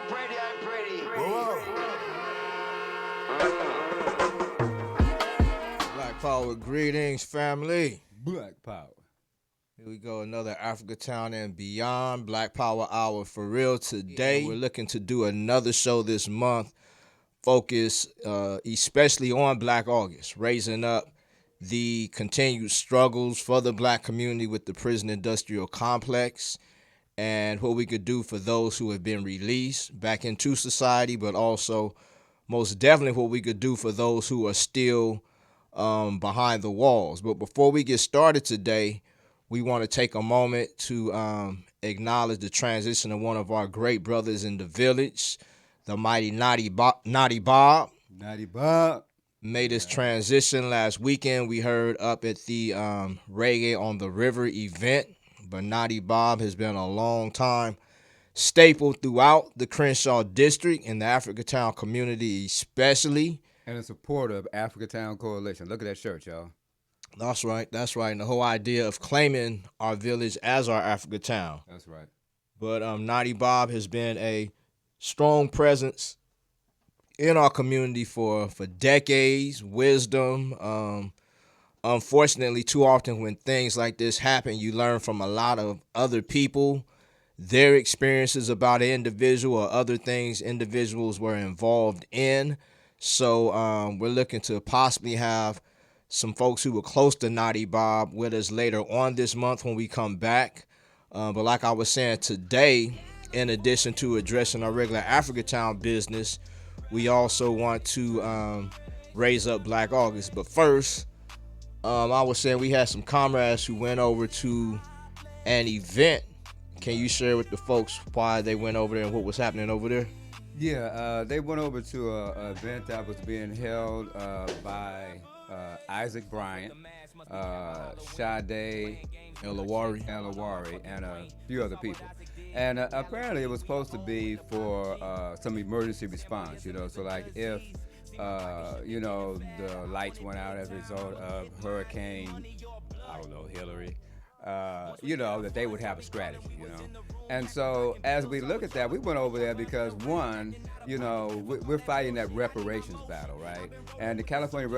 Black Power greetings, family. Black Power. Here we go, another Africa Town and Beyond Black Power Hour for real today. We're looking to do another show this month, focus especially on Black August, raising up the continued struggles for the Black community with the prison industrial complex and what we could do for those who have been released back into society, but also most definitely what we could do for those who are still behind the walls. But before we get started today, we want to take a moment to acknowledge the transition of one of our great brothers in the village, the mighty Natty Bob. Natty Bob. Made his transition last weekend. We heard up at the Reggae on the River event. But Natty Bob has been a long time staple throughout the Crenshaw district and the Africa Town community especially. And a supporter of Africa Town Coalition. Look at that shirt, y'all. That's right. And the whole idea of claiming our village as our Africa Town. That's right. But Natty Bob has been a strong presence in our community for decades. Wisdom. Unfortunately, too often when things like this happen, you learn from a lot of other people, their experiences about an individual or other things individuals were involved in. So we're looking to possibly have some folks who were close to Natty Bob with us later on this month when we come back. But like I was saying today, in addition to addressing our regular Africa Town business, we also want to raise up Black August. But first, I was saying we had some comrades who went over to an event. Can you share with the folks why they went over there and what was happening over there? Yeah, they went over to an event that was being held by Isaac Bryant, Sade Elawari, and a few other people. And apparently it was supposed to be for some emergency response, so like if the lights went out as a result of Hurricane, Hillary, that they would have a strategy, And so as we look at that, we went over there because one, we're fighting that reparations battle, right? And the California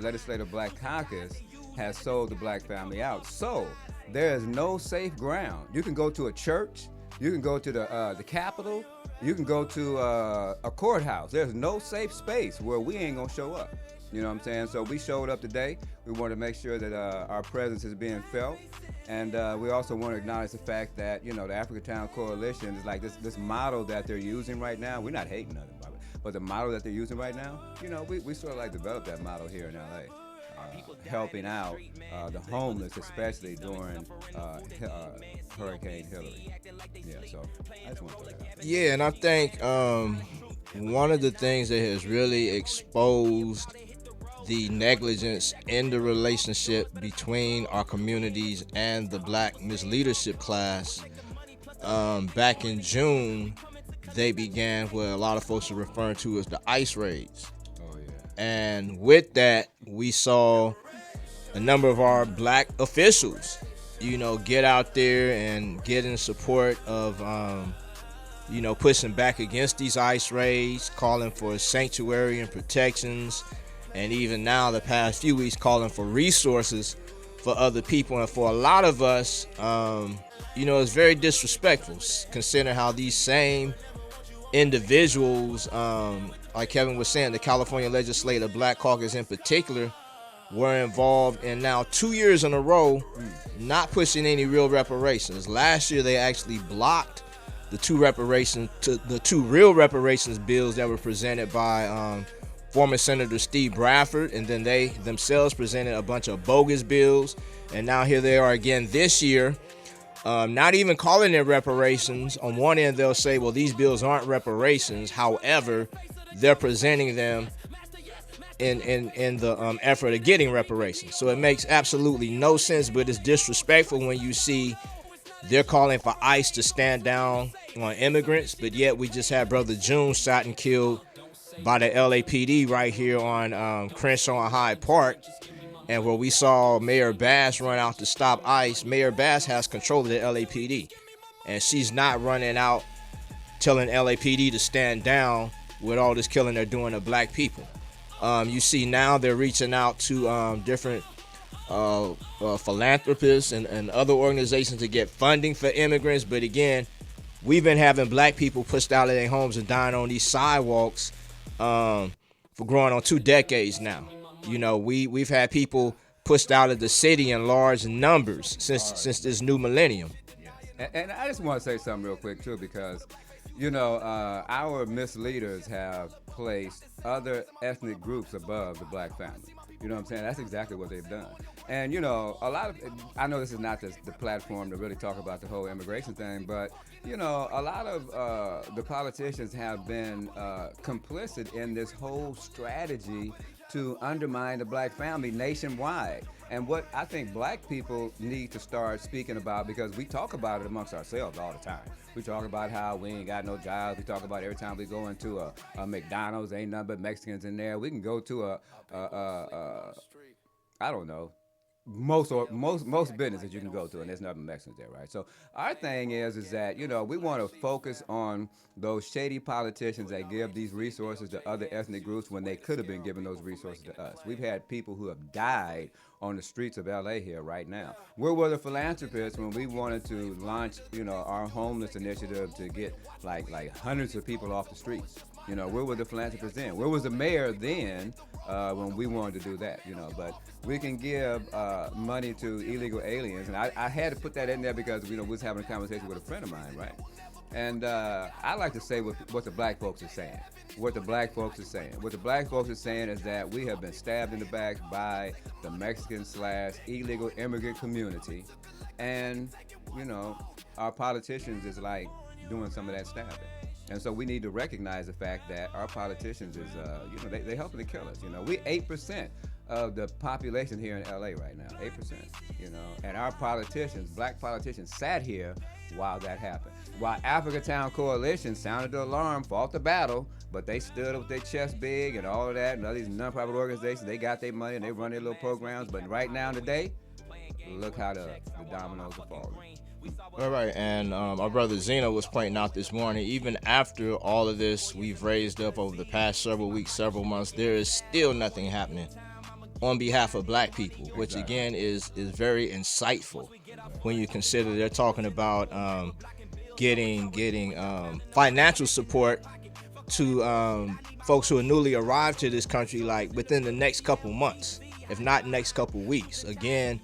Legislative Black Caucus has sold the Black family out. So there is no safe ground. You can go to a church, you can go to the Capitol, you can go to a courthouse. There's no safe space where we ain't gonna show up. You know what I'm saying? So we showed up today. We want to make sure that our presence is being felt. And we also want to acknowledge the fact that, the Africa Town Coalition is like this model that they're using right now. We're not hating nothing about it, but the model that they're using right now, we sort of like developed that model here in LA. Helping out the homeless, especially during Hurricane Hillary. Yeah, so I just want to throw that out. Yeah, and I think one of the things that has really exposed the negligence in the relationship between our communities and the Black misleadership class, back in June, they began what a lot of folks are referring to as the ICE raids. And with that, we saw a number of our Black officials, get out there and get in support of, pushing back against these ICE raids, calling for sanctuary and protections, and even now, the past few weeks, calling for resources for other people. And for a lot of us, it's very disrespectful, considering how these same individuals, like Kevin was saying, the California Legislative Black Caucus in particular, were involved in now 2 years in a row not pushing any real reparations. Last year they actually blocked the two real reparations bills that were presented by former Senator Steve Bradford, and then they themselves presented a bunch of bogus bills, and now here they are again this year, not even calling it reparations. On one end they'll say, well, these bills aren't reparations, however they're presenting them in the effort of getting reparations. So it makes absolutely no sense, but it's disrespectful when you see they're calling for ICE to stand down on immigrants, but yet we just had Brother June shot and killed by the LAPD right here on Crenshaw and Hyde Park. And where we saw Mayor Bass run out to stop ICE, Mayor Bass has control of the LAPD. and she's not running out telling LAPD to stand down with all this killing they're doing to black people. You see now they're reaching out to different philanthropists and other organizations to get funding for immigrants. But again, we've been having black people pushed out of their homes and dying on these sidewalks for growing on 2 decades now. You know, we've had people pushed out of the city in large numbers since this new millennium. And I just want to say something real quick too, because our misleaders have placed other ethnic groups above the black family. You know what I'm saying? That's exactly what they've done. And a lot of I know this is not the platform to really talk about the whole immigration thing, but a lot of the politicians have been complicit in this whole strategy to undermine the black family nationwide. And what I think black people need to start speaking about, because we talk about it amongst ourselves all the time. We talk about how we ain't got no jobs. We talk about every time we go into a McDonald's, ain't nothing but Mexicans in there. We can go to I don't know, most businesses you can go to, and there's nothing Mexicans there, right? So our thing is that we want to focus on those shady politicians that give these resources to other ethnic groups when they could have been giving those resources to us. We've had people who have died on the streets of LA here right now. Where were the philanthropists when we wanted to launch, our homeless initiative to get like hundreds of people off the streets? Where were the philanthropists then? Where was the mayor then when we wanted to do that? But we can give money to illegal aliens, and I had to put that in there because we was having a conversation with a friend of mine, right? And I like to say what the black folks are saying. What the black folks are saying. What the black folks are saying is that we have been stabbed in the back by the Mexican/illegal immigrant community, and our politicians is like doing some of that stabbing. And so we need to recognize the fact that our politicians is, they helping to kill us. We 8% of the population here in LA right now, 8%. And our politicians, black politicians, sat here while that happened. While Africa Town Coalition sounded the alarm, fought the battle, but they stood up with their chest big and all of that, and all these nonprofit organizations, they got their money and they run their little programs. But right now today, look how the dominoes are falling. All right, and our brother Zeno was pointing out this morning, even after all of this we've raised up over the past several weeks, several months, there is still nothing happening on behalf of black people, which again is very insightful when you consider they're talking about getting financial support to folks who are newly arrived to this country, like within the next couple months, if not next couple weeks. Again,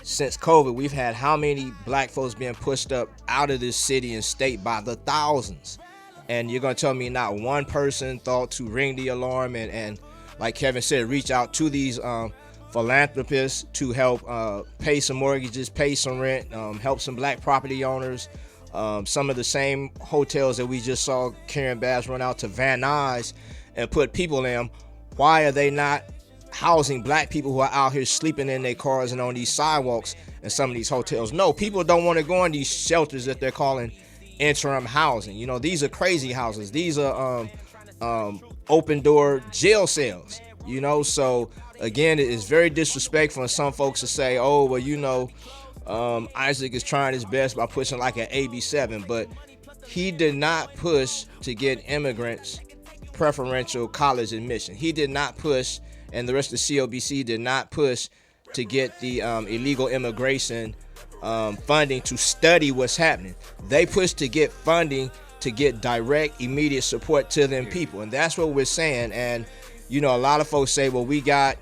since COVID, we've had how many black folks being pushed up out of this city and state by the thousands. And you're going to tell me not one person thought to ring the alarm and like Kevin said, reach out to these philanthropists to help pay some mortgages, pay some rent, help some black property owners. Some of the same hotels that we just saw Karen Bass run out to Van Nuys and put people in them. Why are they not housing black people who are out here sleeping in their cars and on these sidewalks in some of these hotels? No, people don't want to go in these shelters that they're calling interim housing. These are crazy houses. These are open door jail cells. So again, it is very disrespectful for some folks to say, oh, well, Isaac is trying his best by pushing like an AB7, but he did not push to get immigrants preferential college admission. He did not push, and the rest of the COBC did not push to get the illegal immigration funding to study what's happening. They pushed to get funding to get direct, immediate support to them people. And that's what we're saying. And, a lot of folks say, well, we got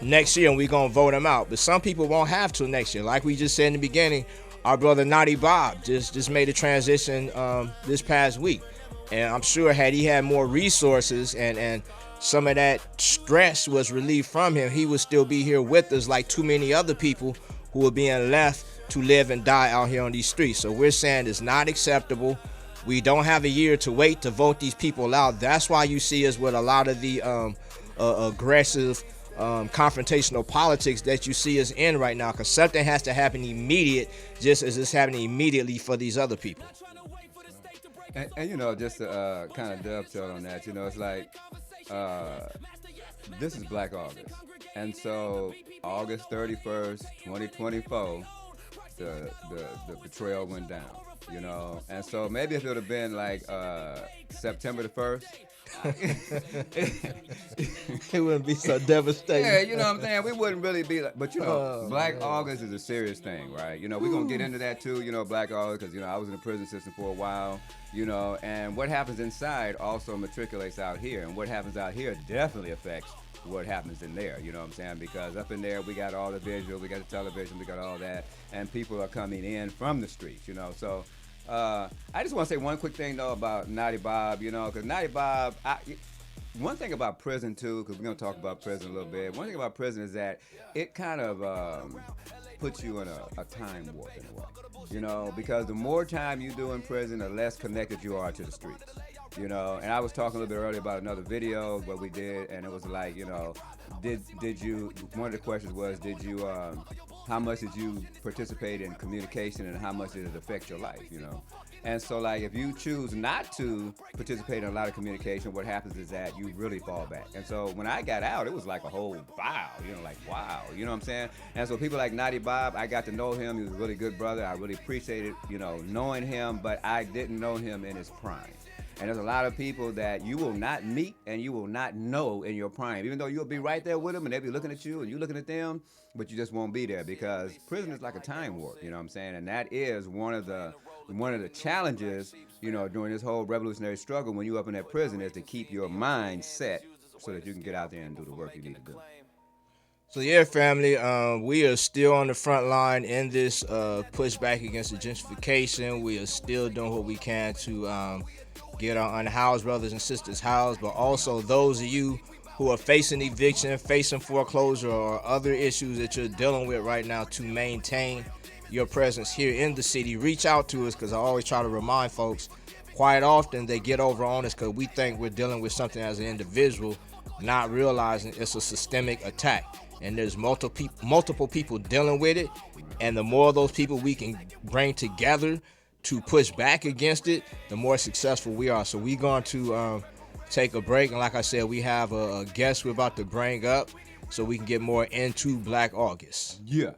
next year and we're going to vote them out. But some people won't have till next year. Like we just said in the beginning, our brother Natty Bob just made a transition this past week. And I'm sure had he had more resources and some of that stress was relieved from him, he would still be here with us like too many other people who are being left to live and die out here on these streets. So we're saying it's not acceptable. We don't have a year to wait to vote these people out. That's why you see us with a lot of the aggressive confrontational politics that you see us in right now, because something has to happen immediate, just as it's happening immediately for these other people. And just to kind of dovetail on that, it's like this is Black August. And so August 31st, 2024, the betrayal went down. You know, and so maybe if it would have been like September the 1st. It wouldn't be so Yeah, devastating. you know what I'm saying? We wouldn't really be like, but you know, Oh Black man. August is a serious thing, right? You know, we're going to get into that too, you know, Black August, because, you know, I was in the prison system for a while, you know, and what happens inside also matriculates out here. And what happens out here definitely affects what happens in there, you know what I'm saying? Because up in there, we got all the visual, we got the television, we got all that, and people are coming in from the streets, you know, so. I just want to say one quick thing though about Natty Bob, you know, because Natty Bob, one thing about prison too, because we're gonna talk about prison a little bit. One thing about prison is that it kind of puts you in a time warp in a way, you know, because the more time you do in prison, the less connected you are to the streets. You know, and I was talking a little bit earlier about another video what we did, and it was like, you know, did you? One of the questions was, did you? How much did you participate in communication, and how much did it affect your life? You know, and so like if you choose not to participate in a lot of communication, what happens is that you really fall back. And so when I got out, it was like a whole wow, you know, like wow, you know what I'm saying? And so people like Natty Bob, I got to know him. He was a really good brother. I really appreciated, you know, knowing him, but I didn't know him in his prime. And there's a lot of people that you will not meet and you will not know in your prime, even though you'll be right there with them and they'll be looking at you and you looking at them, but you just won't be there because prison is like a time warp, you know what I'm saying? And that is one of the challenges, you know, during this whole revolutionary struggle when you up in that prison is to keep your mind set so that you can get out there and do the work you need to do. So yeah, family, we are still on the front line in this pushback against the gentrification. We are still doing what we can to get our unhoused brothers and sisters housed, but also those of you who are facing eviction, facing foreclosure, or other issues that you're dealing with right now to maintain your presence here in the city, reach out to us because I always try to remind folks quite often they get over on us because we think we're dealing with something as an individual, not realizing it's a systemic attack. And there's multiple people dealing with it, and the more of those people we can bring together to push back against it, the more successful we are. So we're going to take a break, and like I said, we have a guest we're about to bring up so we can get more into Black August. Yeah.